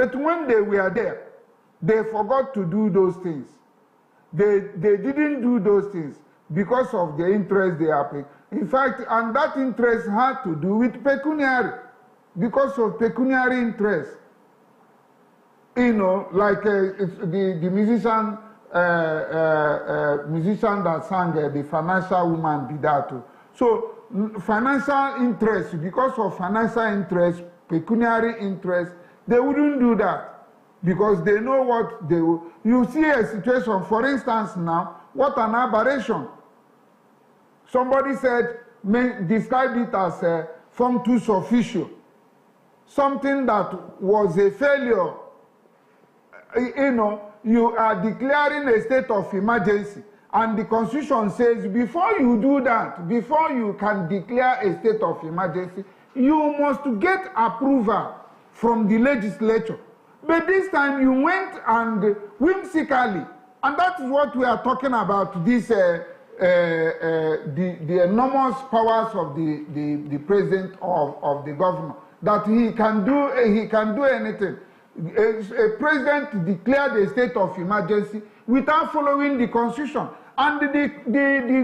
But when they were there, they forgot to do those things. They didn't do those things because of the interest they are paying. In fact, and that interest had to do with pecuniary, because of pecuniary interest. You know, like the musician that sang the financial woman Bidato. So financial interest, because of financial interest, pecuniary interest, they wouldn't do that because they know what they will. You see a situation, for instance now, what an aberration. Somebody said, described it as a functus officio, something that was a failure. You know, you are declaring a state of emergency, and the Constitution says before you do that, before you can declare a state of emergency, you must get approval from the legislature. But this time you went and whimsically, and that is what we are talking about, this the enormous powers of the president of the governor, that he can do anything. A president declared a state of emergency without following the Constitution, and the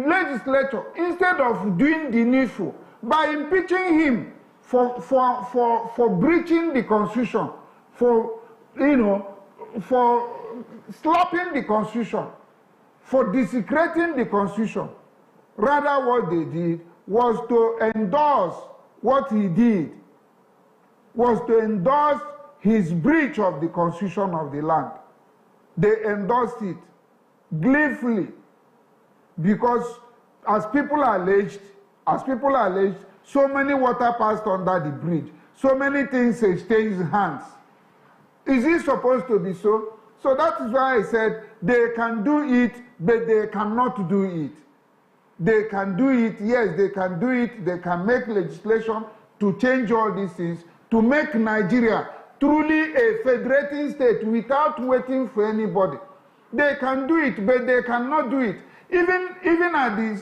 legislature, instead of doing the needful by impeaching him for breaching the Constitution, for slapping the Constitution, for desecrating the Constitution, rather what they did was to endorse what he did, was to endorse his breach of the Constitution of the land. They endorsed it gleefully because, as people alleged, so many water passed under the bridge, so many things exchanged hands. Is it supposed to be so? So that is why I said they can do it, but they cannot do it. They can do it, yes, they can do it. They can make legislation to change all these things, to make Nigeria truly a federating state without waiting for anybody. They can do it, but they cannot do it. Even at the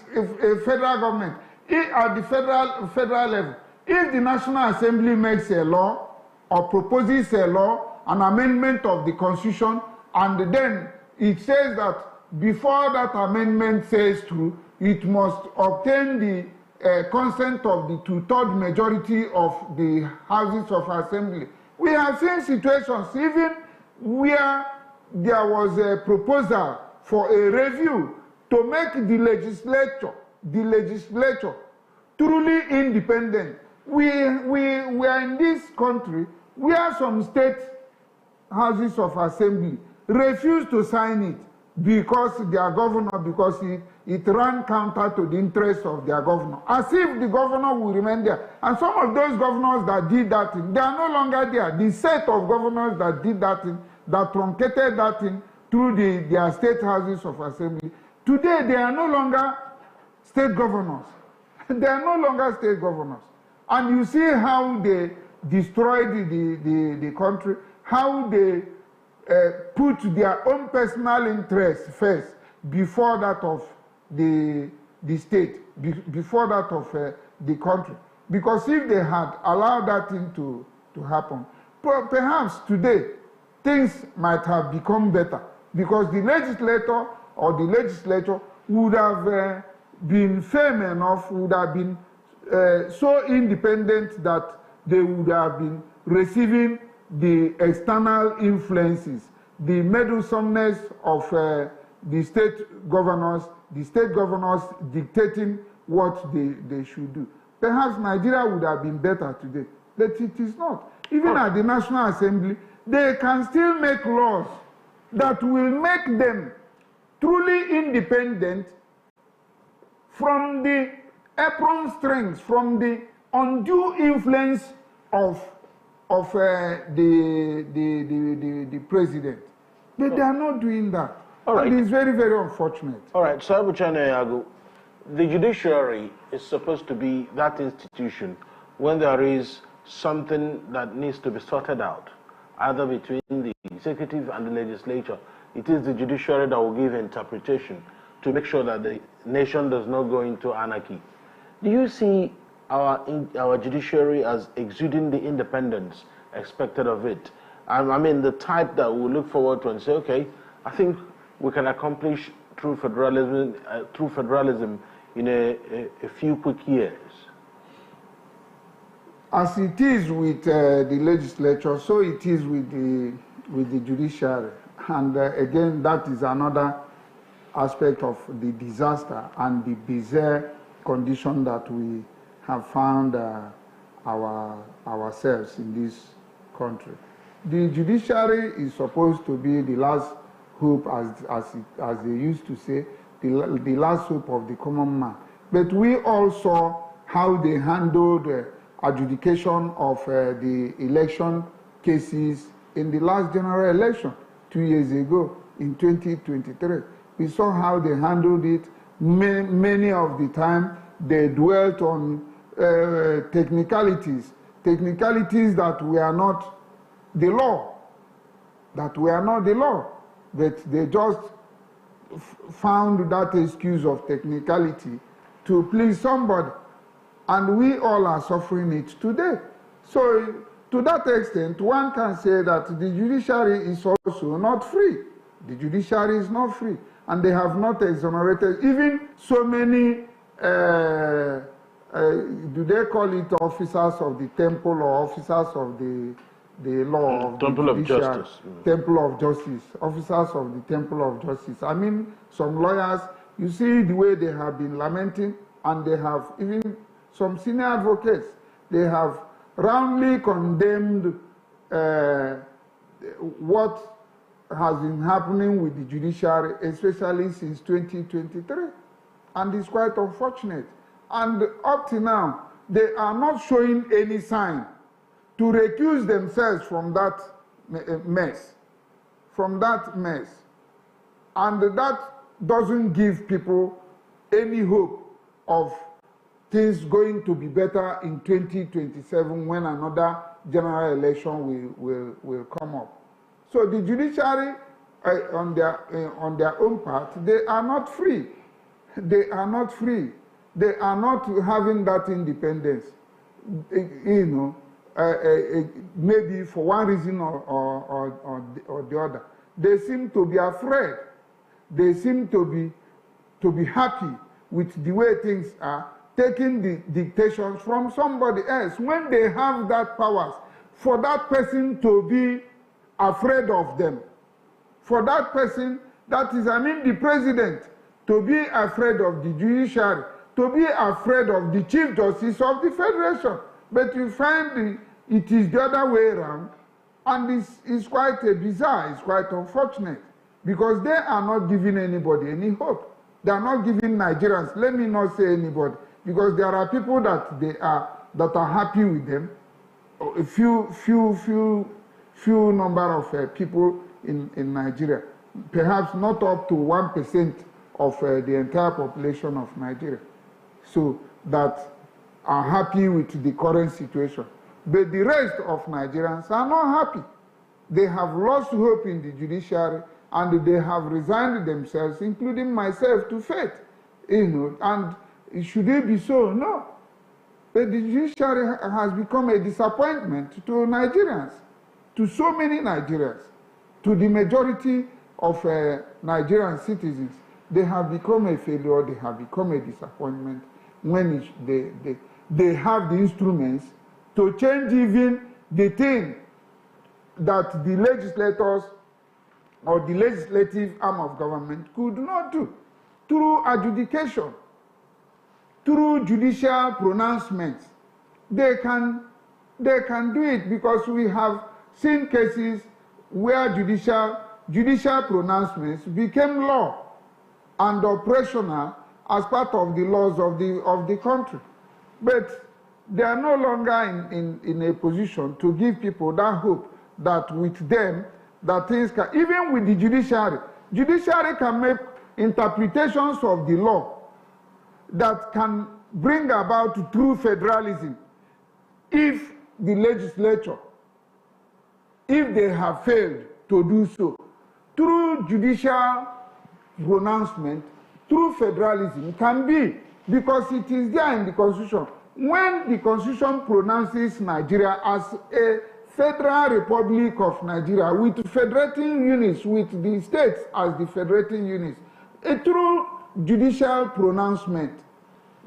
federal government, at the federal level, if the National Assembly makes a law or proposes a law, an amendment of the Constitution, and then it says that before that amendment says through, it must obtain the consent of the two-thirds majority of the houses of assembly. We have seen situations even where there was a proposal for a review to make the legislature truly independent. We are in this country where some state houses of assembly refused to sign it because their governor, because it ran counter to the interests of their governor, as if the governor will remain there. And some of those governors that did that thing, they are no longer there. The set of governors that did that thing, that truncated that thing through their state houses of assembly, today they are no longer state governors. They are no longer state governors. And you see how they destroyed the country, how they put their own personal interests first before that of the state, before that of the country. Because if they had allowed that thing to happen, perhaps today things might have become better, because the legislator or the legislature would have been firm enough, would have been so independent that they would have been receiving the external influences, the meddlesomeness of the state governors dictating what they should do. Perhaps Nigeria would have been better today, but it is not. Even at the National Assembly, they can still make laws that will make them truly independent from the apron strings, from the undue influence of the president. But they are not doing that. All right. And it's very, very unfortunate. All right, so the judiciary is supposed to be that institution when there is something that needs to be sorted out, either between the executive and the legislature. It is the judiciary that will give interpretation to make sure that the nation does not go into anarchy. Do you see our judiciary as exuding the independence expected of it? I mean, the type that we look forward to and say, okay, I think we can accomplish through federalism in a few quick years? As it is with the legislature, so it is with the judiciary. And again, that is another aspect of the disaster and the bizarre condition that we have found ourselves in this country. The judiciary is supposed to be the last hope, as they used to say, the last hope of the common man. But we all saw how they handled adjudication of the election cases in the last general election 2 years ago in 2023. We saw how they handled it. Many of the time they dwelt on technicalities that were not the law, but they just found that excuse of technicality to please somebody. And we all are suffering it today. So to that extent, one can say that the judiciary is also not free. The judiciary is not free. And they have not exonerated even so many, do they call it officers of the temple or officers of the law of Temple of Justice. Temple of Justice, officers of the Temple of Justice. I mean, some lawyers, you see the way they have been lamenting, and they have even some senior advocates, they have roundly condemned what has been happening with the judiciary, especially since 2023. And it's quite unfortunate. And up to now, they are not showing any sign to recuse themselves from that mess. And that doesn't give people any hope of things going to be better in 2027 when another general election will come up. So the judiciary, on their own part, they are not free. They are not free. They are not having that independence. You know, maybe for one reason or the other. They seem to be afraid. They seem to be happy with the way things are, taking the dictations from somebody else when they have that powers, for that person to be afraid of them. For that person, that is, I mean, the president, to be afraid of the judiciary, to be afraid of the Chief Justice of the Federation. But you find it is the other way around, and it's quite bizarre, it's quite unfortunate, because they are not giving anybody any hope. They are not giving Nigerians, let me not say anybody, because there are people that are happy with them, a few number of people in Nigeria, perhaps not up to 1% of the entire population of Nigeria, so that are happy with the current situation. But the rest of Nigerians are not happy. They have lost hope in the judiciary, and they have resigned themselves, including myself, to fate. You know, and should it be so? No. But the judiciary has become a disappointment to Nigerians, to so many Nigerians, to the majority of Nigerian citizens. They have become a failure, they have become a disappointment when they have the instruments to change even the thing that the legislators or the legislative arm of government could not do. Through adjudication, through judicial pronouncements, they can do it, because we have seen cases where judicial pronouncements became law and operational as part of the laws of the country. But they are no longer in a position to give people that hope that with them, that things can, even with the judiciary can make interpretations of the law that can bring about true federalism if the legislature, if they have failed to do so, through judicial pronouncement, through federalism can be, because it is there in the Constitution. When the Constitution pronounces Nigeria as a Federal Republic of Nigeria with federating units, with the states as the federating units, through judicial pronouncement,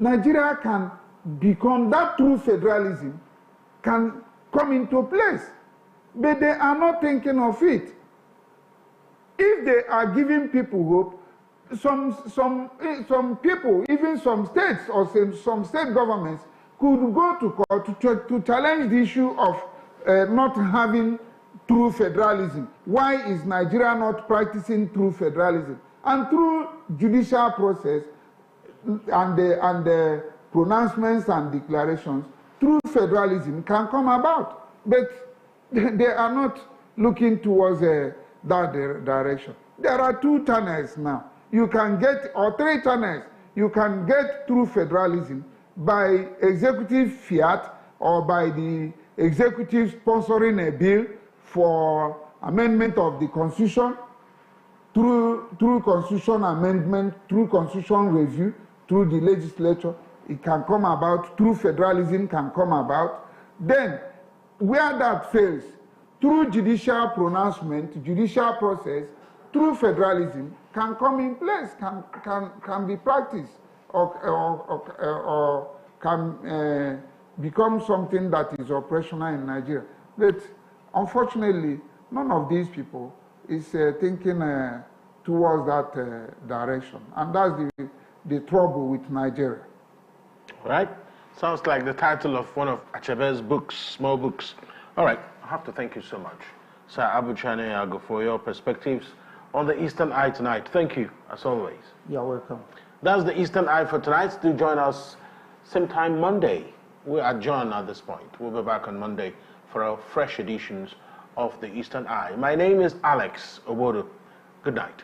Nigeria can become, that true federalism can come into place. But they are not thinking of it. If they are giving people hope, some people, even some states or some state governments, could go to court to challenge the issue of not having true federalism. Why is Nigeria not practicing true federalism? And through judicial process and the pronouncements and declarations, true federalism can come about. But they are not looking towards that direction. There are 2 channels now. You can get, or 3 channels, you can get through federalism by executive fiat or by the executive sponsoring a bill for amendment of the Constitution, through Constitution amendment, through Constitution review, through the legislature. It can come about, through federalism can come about. Then, where that fails, through judicial pronouncement, judicial process, through federalism can come in place, can be practiced, or can become something that is operational in Nigeria. But unfortunately, none of these people is thinking towards that direction. And that's the trouble with Nigeria. All right. Sounds like the title of one of Achebe's books, small books. All right. I have to thank you so much, Sir Abuchane Yago, for your perspectives on the Eastern Eye tonight. Thank you, as always. You're welcome. That's the Eastern Eye for tonight. Do join us same time Monday. We adjourn at this point. We'll be back on Monday for our fresh editions of the Eastern Eye. My name is Alex Obodo. Good night.